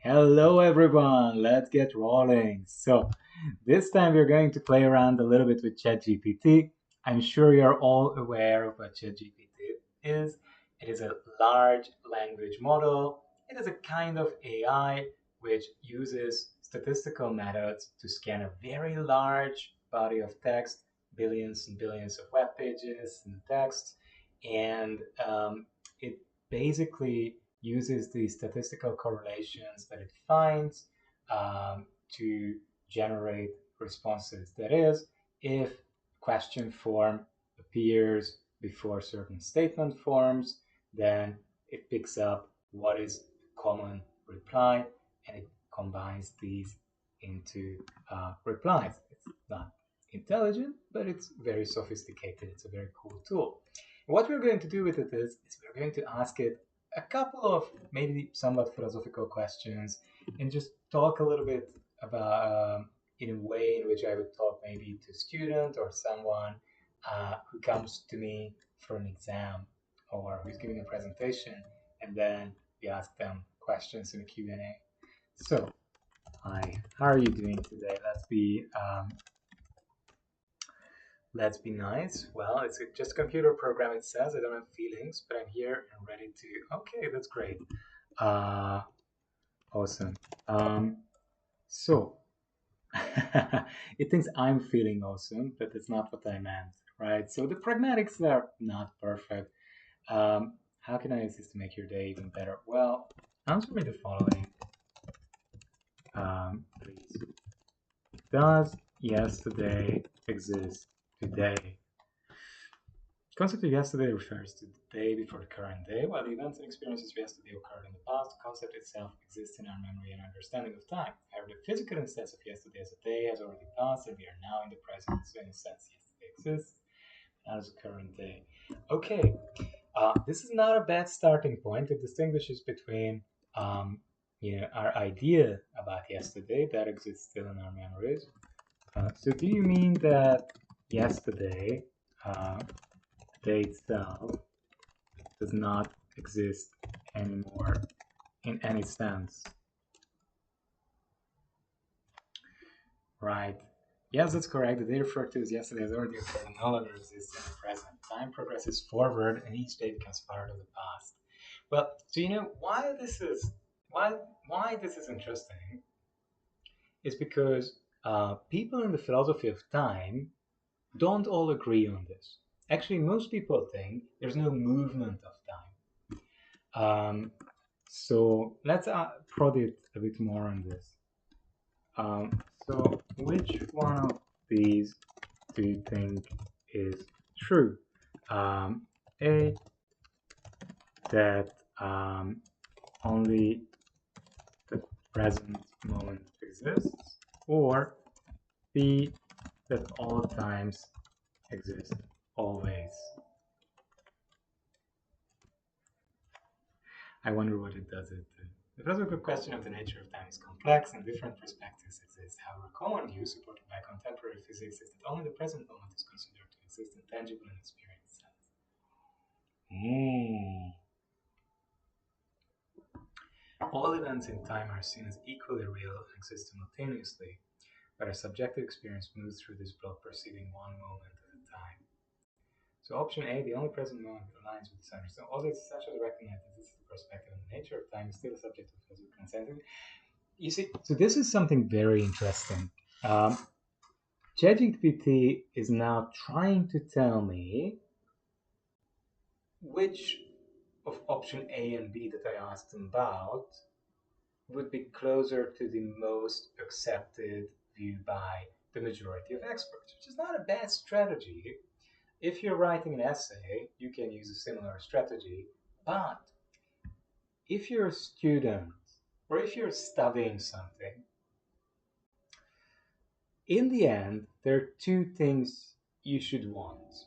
Hello everyone, let's get rolling. So, this time we're going to play around a little bit with ChatGPT. I'm sure you're all aware of what ChatGPT is. It is a large language model. It is a kind of AI which uses statistical methods to scan a very large body of text, billions and billions of web pages and text, and it basically uses the statistical correlations that it finds to generate responses. That is, if question form appears before certain statement forms, then it picks up what is common reply and it combines these into replies. It's not intelligent, but it's very sophisticated. It's a very cool tool. What we're going to do with it is we're going to ask it a couple of maybe somewhat philosophical questions and just talk a little bit about in a way in which I would talk maybe to a student or someone who comes to me for an exam or who's giving a presentation, and then we ask them questions in a Q&A. So, hi, how are you doing today? Let's be nice. Well, it's just a computer program. It says I don't have feelings, but I'm here and ready to. Okay, that's great. Uh, awesome. So it thinks I'm feeling awesome, but that's not what I meant, right? So the pragmatics are not perfect. How can I use this to make your day even better? Well, answer me the following, please. Does yesterday exist today? The concept of yesterday refers to the day before the current day, while the events and experiences of yesterday occurred in the past. The concept itself exists in our memory and understanding of time. However, the physical instance of yesterday as a day has already passed, and we are now in the present. So, in a sense, yesterday exists as a current day. Okay, this is not a bad starting point. It distinguishes between our idea about yesterday that exists still in our memories. So, do you mean that yesterday, the day itself, does not exist anymore in any sense? Right. Yes, that's correct. The day referred to as yesterday has already occurred and no longer exists in the present. Time progresses forward and each day becomes part of the past. Well, so why this is interesting is because people in the philosophy of time don't all agree on this. Actually, most people think there's no movement of time. So let's prod it a bit more on this. So which one of these do you think is true? A, that only the present moment exists, or B, that all times exist always. I wonder what it does. The philosophical question of the nature of time is complex and different perspectives exist. However, common view supported by contemporary physics is that only the present moment is considered to exist in tangible and experienced sense. All events in time are seen as equally real and exist simultaneously, but our subjective experience moves through this block perceiving one moment at a time. So option A, the only present moment that aligns with this understanding. All these essentially recognize that this is the perspective and the nature of time is still a subject of physical consensus. You see, so this is something very interesting. ChatGPT is now trying to tell me which of option A and B that I asked him about would be closer to the most accepted view by the majority of experts, which is not a bad strategy. If you're writing an essay, you can use a similar strategy, but if you're a student or if you're studying something, in the end, there are two things you should want.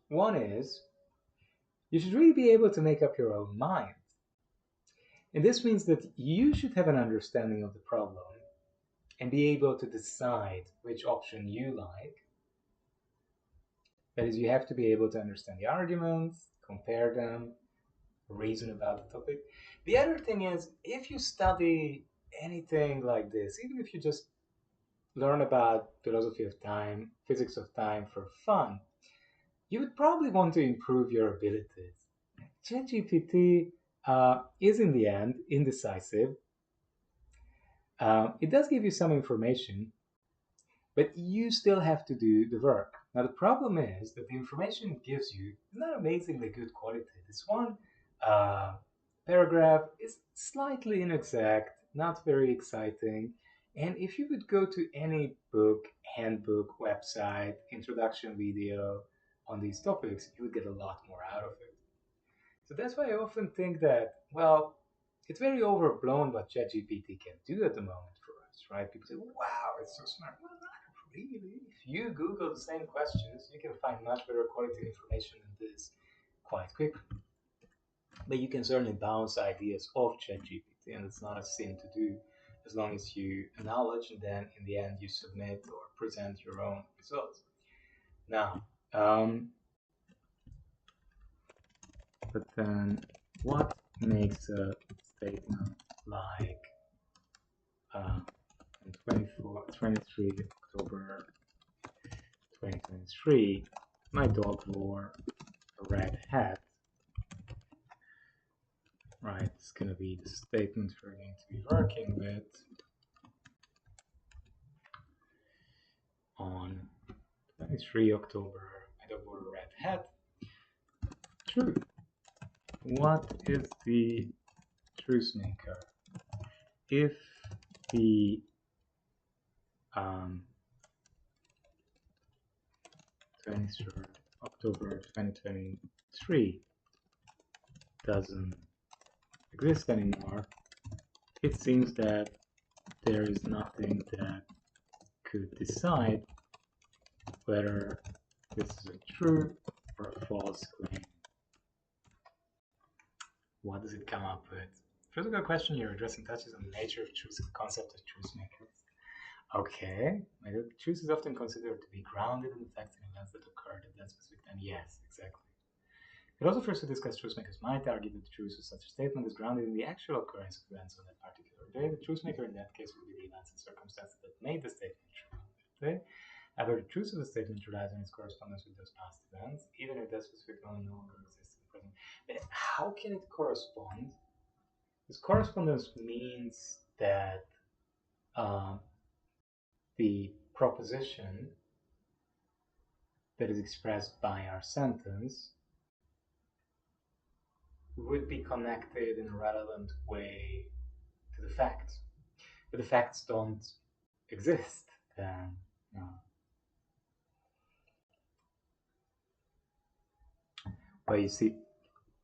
One is you should really be able to make up your own mind. And this means that you should have an understanding of the problem and be able to decide which option you like. That is, you have to be able to understand the arguments, compare them, reason about the topic. The other thing is, if you study anything like this, even if you just learn about philosophy of time, physics of time for fun, you would probably want to improve your abilities. ChatGPT is in the end indecisive. It does give you some information, but you still have to do the work. Now, the problem is that the information it gives you is not amazingly good quality. This one uh, paragraph is slightly inexact, not very exciting. And if you would go to any book, handbook, website, introduction video on these topics, you would get a lot more out of it. So that's why I often think that, well, it's very overblown what ChatGPT can do at the moment for us, right? People say, wow, it's so smart. Well, not really. If you Google the same questions, you can find much better quality information than this quite quickly. But you can certainly bounce ideas off ChatGPT, and it's not a sin to do as long as you acknowledge and then in the end you submit or present your own results. Now, but then what makes a statement like uh, on 23 October 2023, my dog wore a red hat, right? It's going to be the statement we're going to be working with on 23 October, my dog wore a red hat. True. What is the truth maker? If the um, 23rd October 2023 doesn't exist anymore, it seems that there is nothing that could decide whether this is a true or a false claim. What does it come up with? First of all, question you're addressing touches on the nature of truth and the concept of truth makers. Okay, truth is often considered to be grounded in the facts and events that occurred at that specific time. Yes, exactly. It also first to discuss truth makers might argue that the truth of such a statement is grounded in the actual occurrence of events on that particular day. The truth maker in that case would be the events and circumstances that made the statement true on that day. However, the truth of the statement relies on its correspondence with those past events, even if that specific moment no longer exists in the present. But how can it correspond? This correspondence means that um, the proposition that is expressed by our sentence would be connected in a relevant way to the facts. But the facts don't exist, then but you see,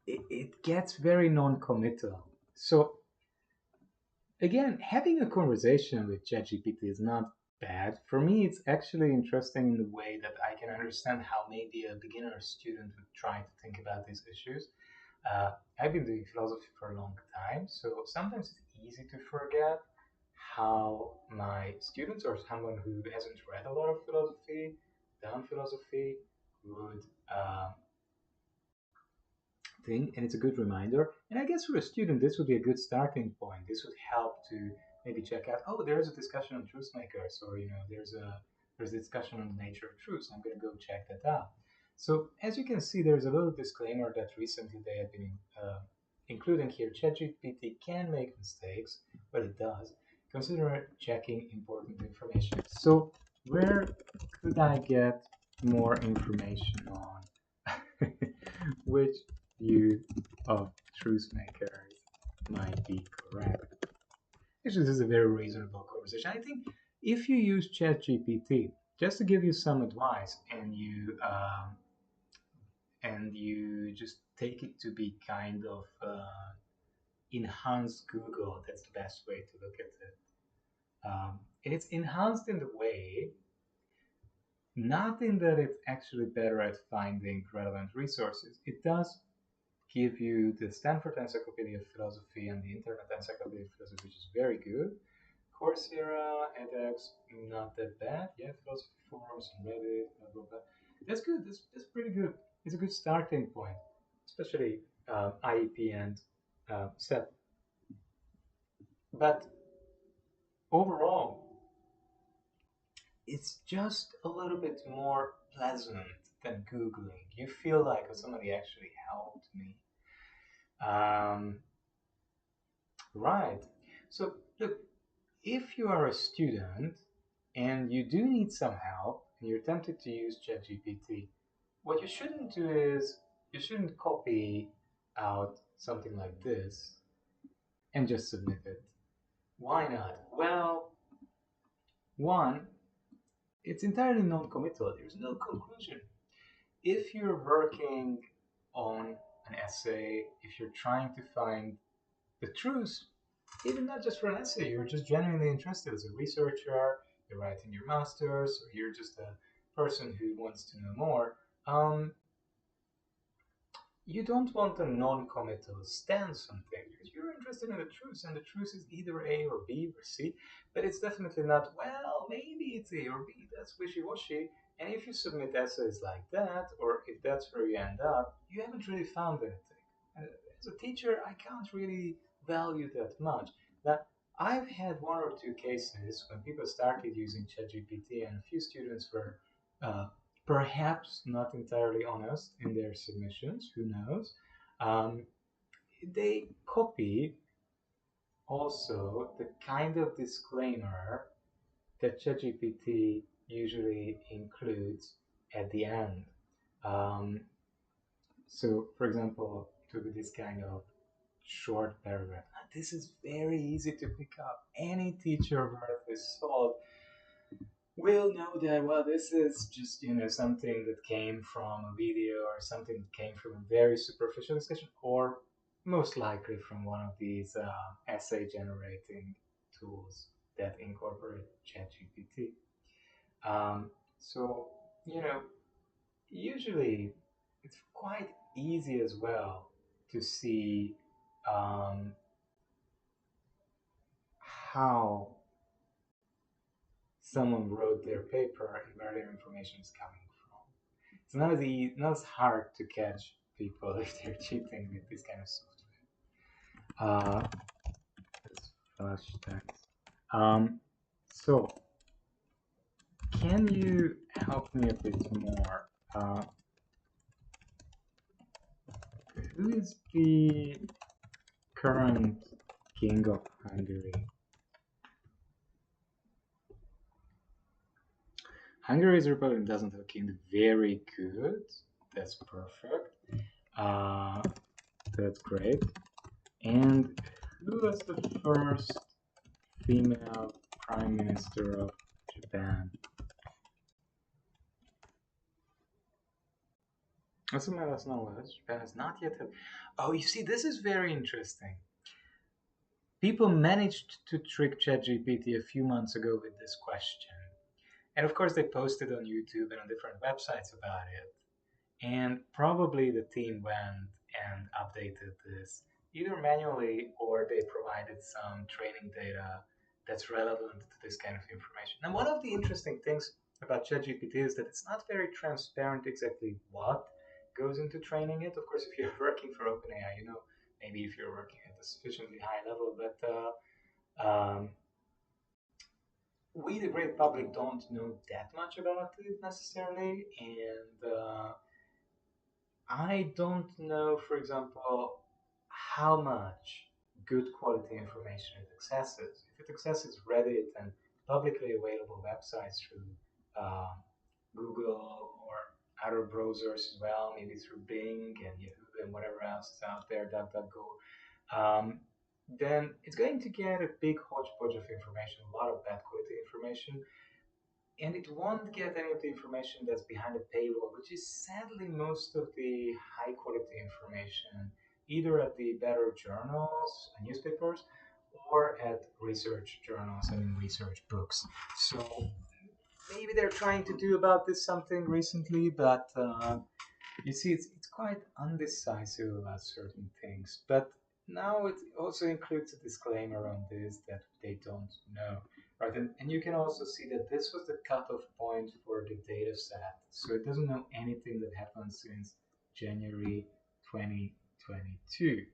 it gets very non-committal. So again, having a conversation with ChatGPT is not bad. For me, it's actually interesting in the way that I can understand how maybe a beginner student would try to think about these issues. I've been doing philosophy for a long time, so sometimes it's easy to forget how my students or someone who hasn't read a lot of philosophy, done philosophy, would think, and it's a good reminder. And I guess for a student, this would be a good starting point. This would help to maybe check out, oh, there's a discussion on truth makers, or there's a discussion on the nature of truth. I'm going to go check that out. So as you can see, there's a little disclaimer that recently they have been including here. ChatGPT can make mistakes, but it does. Consider checking important information. So where could I get more information on which view of truth makers might be correct? Actually, this is a very reasonable conversation. I think if you use ChatGPT just to give you some advice and you just take it to be kind of enhanced Google, that's the best way to look at it. And it's enhanced in the way, not in that it's actually better at finding relevant resources. It does give you the Stanford Encyclopedia of Philosophy and the Internet Encyclopedia of Philosophy, which is very good. Coursera, edX, not that bad. Yeah, philosophy forums and Reddit, blah, blah, blah. That's good. That's pretty good. It's a good starting point, especially IEP and SEP. But overall, it's just a little bit more pleasant than Googling. You feel like, oh, somebody actually helped me. Um, right. So, look, if you are a student and you do need some help and you're tempted to use ChatGPT, what you shouldn't do is you shouldn't copy out something like this and just submit it. Why not? Well, one, it's entirely non-committal. There's no conclusion. If you're working on an essay, if you're trying to find the truth, even not just for an essay, you're just genuinely interested as a researcher, you're writing your master's, or you're just a person who wants to know more, you don't want a non-committal stance on things because you're interested in the truth, and the truth is either A or B or C, but it's definitely not, well, maybe it's A or B, that's wishy-washy. And if you submit essays like that, or if that's where you end up, you haven't really found anything. And as a teacher, I can't really value that much. Now, I've had one or two cases when people started using ChatGPT, and a few students were uh, perhaps not entirely honest in their submissions, who knows. Um, they copy also the kind of disclaimer that ChatGPT usually includes at the end. Um, so, for example, to this kind of short paragraph. This is very easy to pick up. Any teacher worth his salt will know that, well, this is just something that came from a video or something that came from a very superficial discussion, or most likely from one of these essay generating tools that incorporate ChatGPT. So you know usually it's quite easy as well to see um, how someone wrote their paper and where their information is coming from. It's not as hard to catch people if they're cheating with this kind of software. Let's flash text. So, can you help me a bit more? Who is the current king of Hungary? Hungary's republic doesn't have a king. Very good. That's perfect. Uh, that's great. And who was the first female prime minister of Japan? That's my last knowledge. Japan has not yet had. Oh, you see, this is very interesting. People managed to trick ChatGPT a few months ago with this question. And of course, they posted on YouTube and on different websites about it. And probably the team went and updated this either manually or they provided some training data that's relevant to this kind of information. And one of the interesting things about ChatGPT is that it's not very transparent exactly what goes into training it. Of course, if you're working for OpenAI, maybe if you're working at a sufficiently high level, but we, the great public, don't know that much about it necessarily. And I don't know, for example, how much good quality information it accesses. If it accesses Reddit and publicly available websites through uh, Google or other browsers as well, maybe through Bing and Yahoo and whatever else is out there, DuckDuckGo, then it's going to get a big hodgepodge of information, a lot of bad quality information, and it won't get any of the information that's behind the paywall, which is sadly most of the high quality information, either at the better journals and newspapers or at research journals and in research books. So maybe they're trying to do about this something recently, but you see, it's quite undecisive about certain things. But now it also includes a disclaimer on this that they don't know. Right, and you can also see that this was the cutoff point for the data set. So it doesn't know anything that happened since January 2022,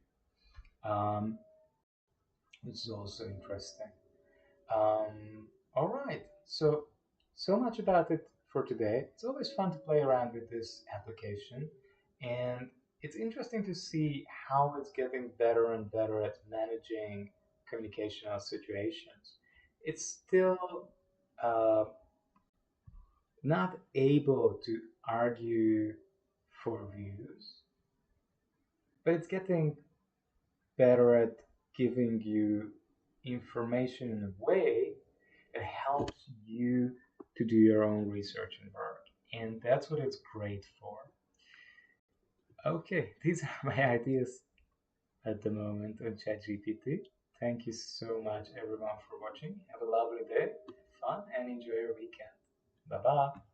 which is also interesting. All right. So much about it for today. It's always fun to play around with this application, and it's interesting to see how it's getting better and better at managing communicational situations. It's still uh, not able to argue for views, but it's getting better at giving you information in a way that helps you to do your own research and work. And that's what it's great for. Okay, these are my ideas at the moment on ChatGPT. Thank you so much, everyone, for watching. Have a lovely day, have fun, and enjoy your weekend. Bye bye.